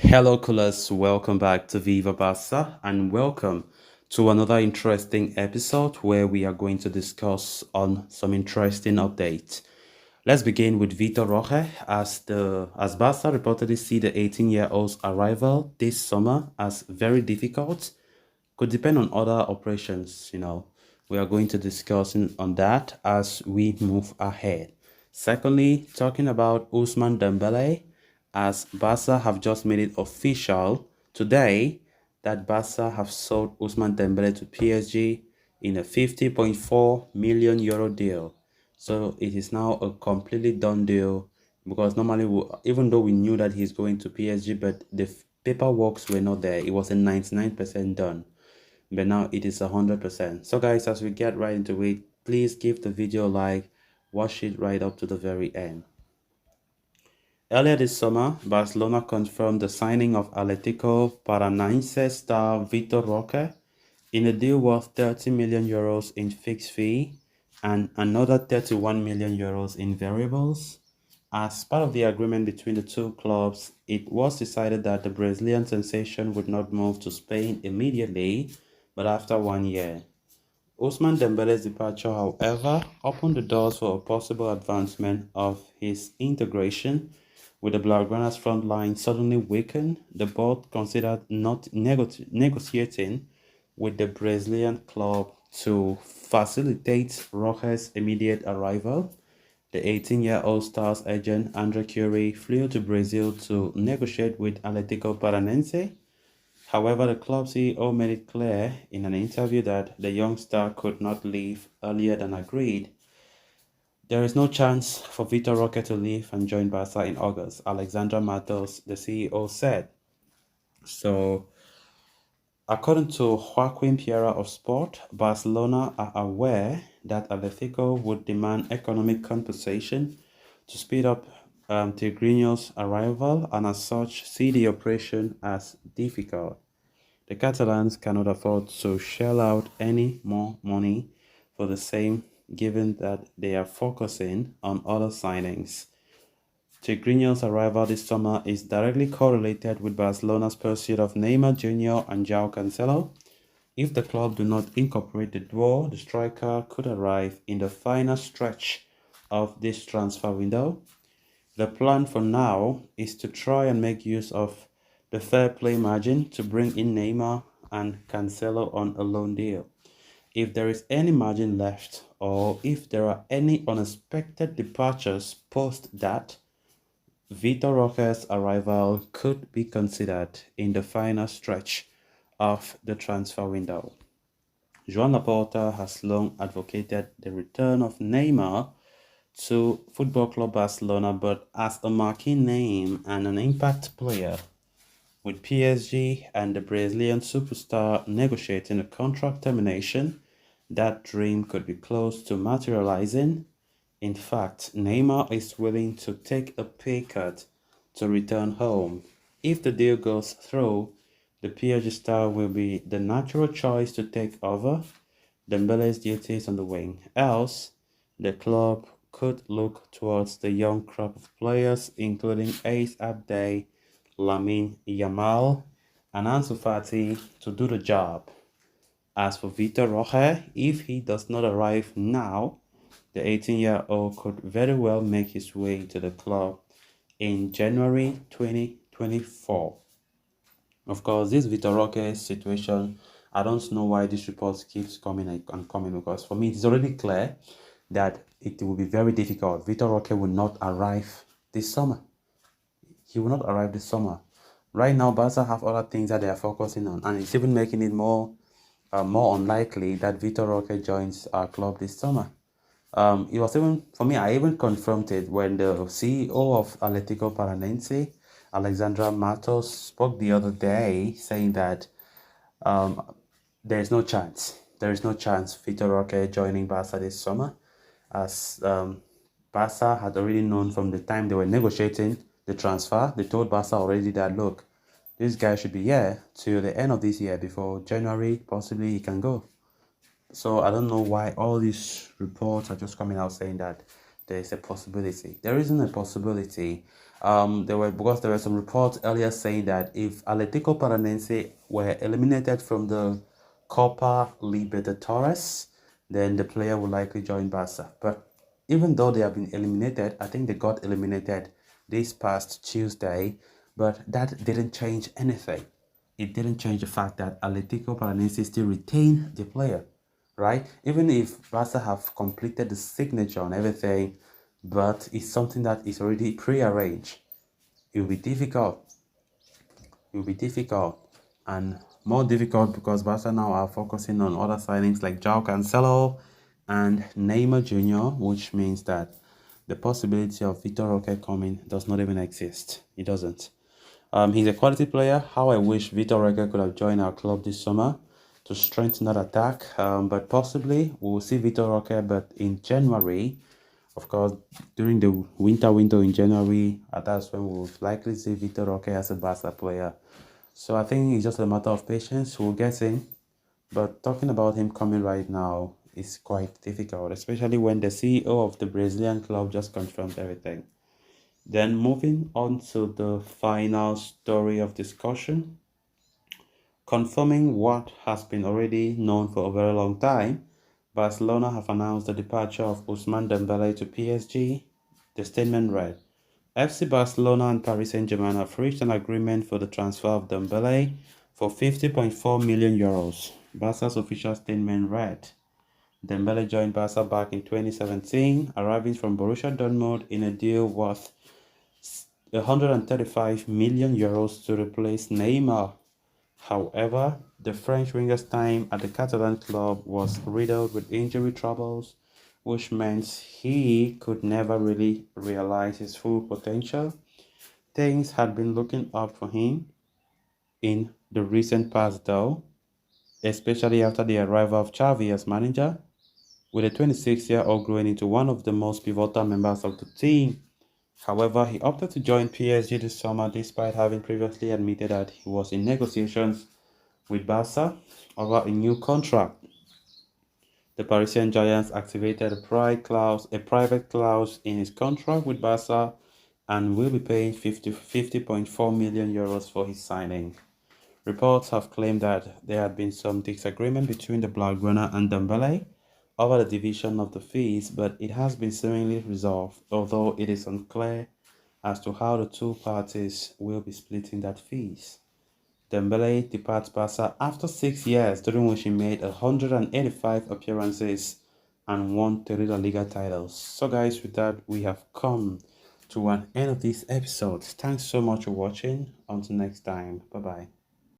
Hello, coolers. Welcome back to Viva Basta and welcome to another interesting episode where we are going to discuss on some interesting updates. Let's begin with Vitor Roque as Barca reportedly see the 18-year-old's arrival this summer as very difficult. Could depend on other operations. We are going to discuss on that as we move ahead. Secondly, talking about Ousmane Dembélé, as Barca have just made it official today that Barca have sold Ousmane Dembélé to PSG in a 50.4 million euro deal. So it is now a completely done deal because normally, even though we knew that he's going to PSG, but the paperwork were not there. It was a 99% done, but now it is 100%. So guys, as we get right into it, please give the video a like, watch it right up to the very end. Earlier this summer, Barcelona confirmed the signing of Atletico Paranaense star Vitor Roque in a deal worth 30 million euros in fixed fee and another 31 million euros in variables. As part of the agreement between the two clubs, it was decided that the Brazilian sensation would not move to Spain immediately, but after 1 year. Ousmane Dembele's departure, however, opened the doors for a possible advancement of his integration with the Blaugrana's front line suddenly weakened. The board considered not negotiating with the Brazilian club to facilitate Rojas' immediate arrival. The 18-year-old star's agent Andre Curie flew to Brazil to negotiate with Atletico Paranaense. However, the club CEO made it clear in an interview that the young star could not leave earlier than agreed. There is no chance for Vitor Roque to leave and join Barca in August, Alexandra Matos, the CEO, said. So, according to Joaquin Piera of Sport, Barcelona are aware that Atletico would demand economic compensation to speed up Tigrinho's arrival and as such see the operation as difficult. The Catalans cannot afford to shell out any more money for the same, given that they are focusing on other signings. Tigrinho's arrival this summer is directly correlated with Barcelona's pursuit of Neymar Jr. and João Cancelo. If the club do not incorporate the duo, the striker could arrive in the final stretch of this transfer window. The plan for now is to try and make use of the fair play margin to bring in Neymar and Cancelo on a loan deal. If there is any margin left or if there are any unexpected departures post that, Vitor Roque's arrival could be considered in the final stretch of the transfer window. Joan Laporta has long advocated the return of Neymar to Football Club Barcelona, but as a marquee name and an impact player. With PSG and the Brazilian superstar negotiating a contract termination, that dream could be close to materializing. In fact, Neymar is willing to take a pay cut to return home. If the deal goes through, the PSG star will be the natural choice to take over Dembele's duties on the wing. Else, the club could look towards the young crop of players, including Ace Abday, Lamine Yamal, and Ansu Fati, to do the job. As for Vitor Roque, if he does not arrive now, the 18-year-old could very well make his way to the club in January 2024. Of course, this Vitor Roque situation, I don't know why this report keeps coming and coming, because for me it's already clear that it will be very difficult. Vitor Roque will not arrive this summer. He will not arrive this summer. Right now, Barca have other things that they are focusing on, and it's even making it more unlikely that Vitor Roque joins our club this summer. It was even, for me, I even confronted when the CEO of Atletico Paranaense, Alexandra Matos, spoke the other day saying that there is no chance. There is no chance Vitor Roque joining Barca this summer, as Barca had already known from the time they were negotiating the transfer. They told Barca already that, look, this guy should be here till the end of this year. Before January, possibly he can go. So I don't know why all these reports are just coming out saying that there is a possibility. There isn't a possibility. There were some reports earlier saying that if Atletico Paranaense were eliminated from the Copa Libertadores, then the player would likely join Barca. But even though they have been eliminated, I think they got eliminated this past Tuesday, but that didn't change anything. It didn't change the fact that Atletico Paranaense still retain the player, right? Even if Barca have completed the signature and everything, but it's something that is already pre-arranged. It will be difficult. It will be difficult and more difficult because Barca now are focusing on other signings like João Cancelo and Neymar Jr., which means that the possibility of Vitor Roque coming does not even exist. It doesn't. He's a quality player. How I wish Vitor Roque could have joined our club this summer to strengthen that attack. But possibly we'll see Vitor Roque, but in January, of course, during the winter window in January, that's when we'll likely see Vitor Roque as a Barca player. So I think it's just a matter of patience. We'll get him. But talking about him coming right now is quite difficult, especially when the CEO of the Brazilian club just confirmed everything. Then moving on to the final story of discussion, confirming what has been already known for a very long time, Barcelona have announced the departure of Ousmane Dembélé to PSG. The statement read, FC Barcelona and Paris Saint-Germain have reached an agreement for the transfer of Dembélé for 50.4 million euros. Barca's official statement read, Dembélé joined Barca back in 2017, arriving from Borussia Dortmund in a deal worth 135 million euros to replace Neymar. However, the French winger's time at the Catalan club was riddled with injury troubles, which meant he could never really realize his full potential. Things had been looking up for him in the recent past though, especially after the arrival of Xavi as manager, with the 26-year-old growing into one of the most pivotal members of the team. However, he opted to join PSG this summer despite having previously admitted that he was in negotiations with Barca over a new contract. The Parisian Giants activated a private clause in his contract with Barca and will be paying 50.4 million euros for his signing. Reports have claimed that there had been some disagreement between the Blaugrana and Dembélé over the division of the fees, but it has been seemingly resolved, although it is unclear as to how the two parties will be splitting that fees. Dembélé departs Barca after 6 years, during which he made 185 appearances and won 3 La Liga titles. So guys, with that, we have come to an end of this episode. Thanks so much for watching. Until next time. Bye-bye.